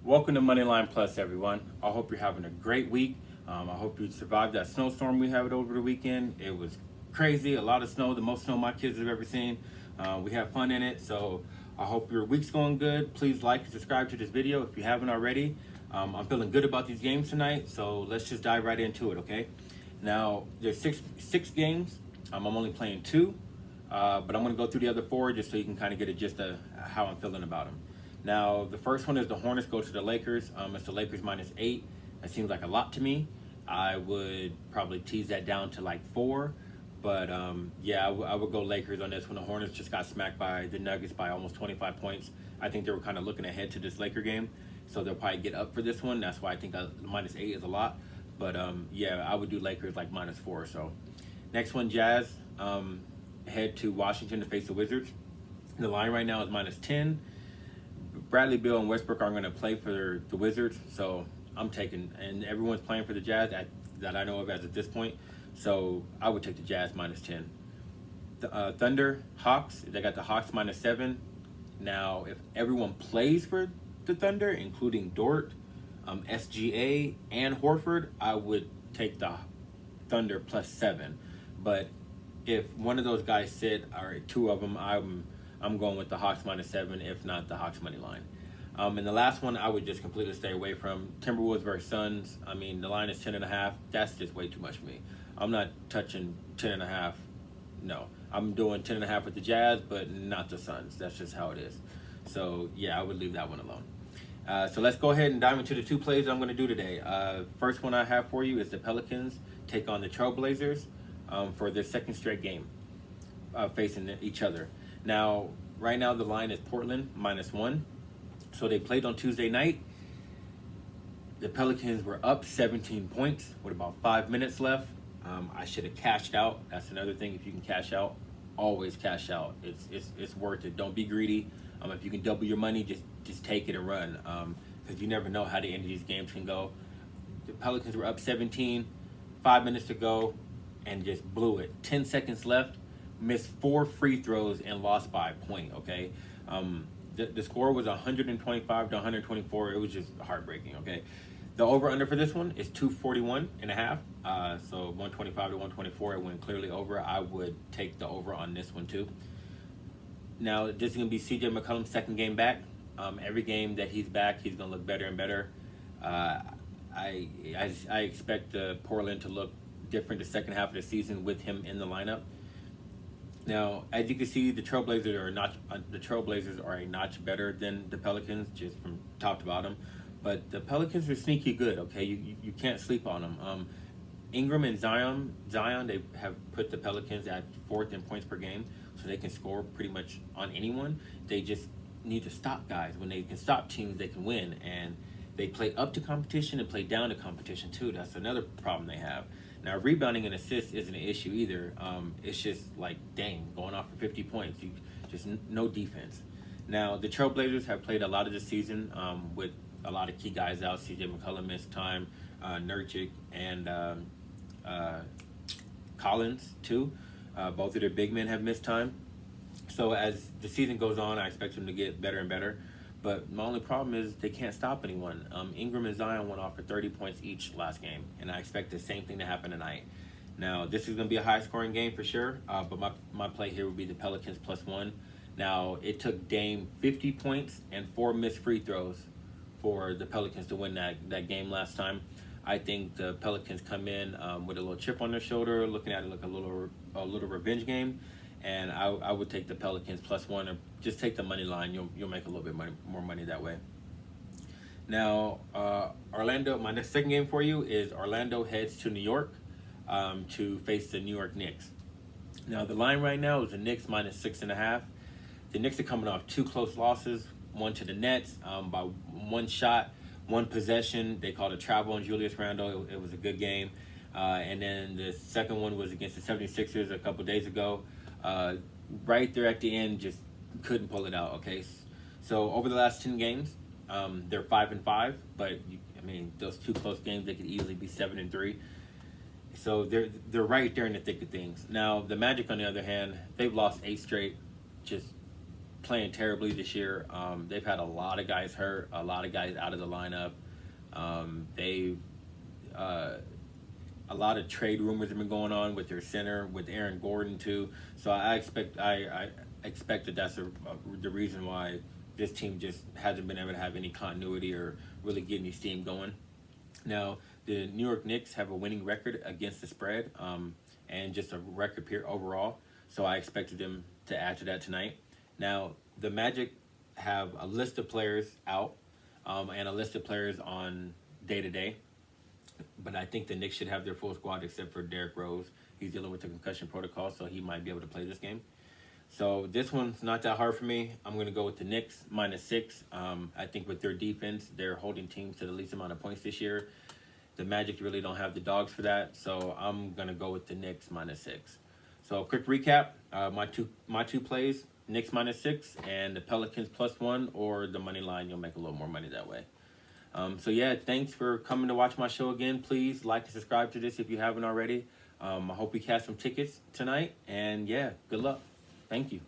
Welcome to Moneyline Plus, everyone. I hope you're having a great week. I hope you survived that snowstorm we had over the weekend. It was crazy, a lot of snow, the most snow my kids have ever seen. We had fun in it, so I hope your week's going good. Please like and subscribe to this video if you haven't already. I'm feeling good about these games tonight, so let's just dive right into it, okay? Now, there's six games. I'm only playing two, but I'm going to go through the other four just so you can kind of get a gist of how I'm feeling about them. Now, the first one is the Hornets go to the Lakers. It's the Lakers -8. That seems like a lot to me. I would probably tease that down to like 4. But yeah, I would go Lakers on this one. The Hornets just got smacked by the Nuggets by almost 25 points. I think they were kind of looking ahead to this Laker game. So they'll probably get up for this one. That's why I think -8 is a lot. But yeah, I would do Lakers like -4. So next one, Jazz head to Washington to face the Wizards. The line right now is -10. Bradley Beal and Westbrook are going to play for the Wizards, so I'm taking, and everyone's playing for the Jazz that I know of as at this point, so I would take the Jazz -10. The Thunder, Hawks, they got the Hawks -7. Now, if everyone plays for the Thunder, including Dort, SGA, and Horford, I would take the Thunder +7. But if one of those guys sit, or two of them, I'm going with the Hawks -7, if not the Hawks money line. And the last one I would just completely stay away from. Timberwolves versus Suns. I mean, the line is 10.5. That's just way too much for me. I'm not touching 10.5. No, I'm doing 10.5 with the Jazz, but not the Suns. That's just how it is. So yeah, I would leave that one alone. So let's go ahead and dive into the two plays I'm going to do today. First one I have for you is the Pelicans take on the Trailblazers for their second straight game facing each other. Now, right now the line is Portland -1. So they played on Tuesday night. The Pelicans were up 17 points with about 5 minutes left. I should have cashed out. That's another thing. If you can cash out, always cash out. It's worth it. Don't be greedy. If you can double your money, just take it and run. Because you never know how the end of these games can go. The Pelicans were up 17, 5 minutes to go, and just blew it. 10 seconds left. Missed 4 free throws and lost by a point, okay? The score was 125 to 124. It was just heartbreaking, okay? The over-under for this one is 241.5. So 125 to 124, it went clearly over. I would take the over on this one too. Now, this is going to be CJ McCollum's second game back. Every game that he's back, he's going to look better and better. I expect Portland to look different the second half of the season with him in the lineup. Now, as you can see, the Trailblazers are a notch better than the Pelicans, just from top to bottom. But the Pelicans are sneaky good. Okay, you can't sleep on them. Ingram and Zion, they have put the Pelicans at 4th in points per game, so they can score pretty much on anyone. They just need to stop guys. When they can stop teams, they can win. And they play up to competition and play down to competition too. That's another problem they have. Now, rebounding and assists isn't an issue either. It's just like, dang, going off for 50 points. Just no defense. Now, the Trailblazers have played a lot of this season with a lot of key guys out. CJ McCollum missed time, Nurkic, and Collins too. Both of their big men have missed time. So as the season goes on, I expect them to get better and better. But my only problem is they can't stop anyone. Ingram and Zion went off for 30 points each last game, and I expect the same thing to happen tonight. Now, this is going to be a high-scoring game for sure, but my play here would be the Pelicans +1. Now, it took Dame 50 points and 4 missed free throws for the Pelicans to win that game last time. I think the Pelicans come in with a little chip on their shoulder, looking at it like a little revenge game. And I would take the Pelicans +1, or just take the money line. You'll make a little bit more money that way. Now, Orlando. My next second game for you is Orlando heads to New York to face the New York Knicks. Now, the line right now is the Knicks -6.5. The Knicks are coming off 2 close losses. One to the Nets by 1 shot, 1 possession. They called it travel on Julius Randle. It was a good game. And then the second one was against the 76ers a couple days ago. Right there at the end, just couldn't pull it out, okay? So over the last 10 games, they're 5-5, but I mean, those 2 close games, they could easily be 7-3. So they're right there in the thick of things. Now, the Magic, on the other hand, they've lost 8 straight, just playing terribly this year. They've had a lot of guys hurt, a lot of guys out of the lineup. They've a lot of trade rumors have been going on with their center, with Aaron Gordon too. So I expect that that's the reason why this team just hasn't been able to have any continuity or really get any steam going. Now, the New York Knicks have a winning record against the spread, and just a record here overall. So I expected them to add to that tonight. Now, the Magic have a list of players out, and a list of players on day-to-day. But I think the Knicks should have their full squad except for Derrick Rose. He's dealing with the concussion protocol, so he might be able to play this game. So this one's not that hard for me. I'm going to go with the Knicks -6. I think with their defense, they're holding teams to the least amount of points this year. The Magic really don't have the dogs for that, so I'm going to go with the Knicks -6. So quick recap, my two plays, Knicks -6 and the Pelicans +1, or the money line. You'll make a little more money that way. So yeah, thanks for coming to watch my show again. Please like and subscribe to this if you haven't already. I hope we cash some tickets tonight. And yeah, good luck. Thank you.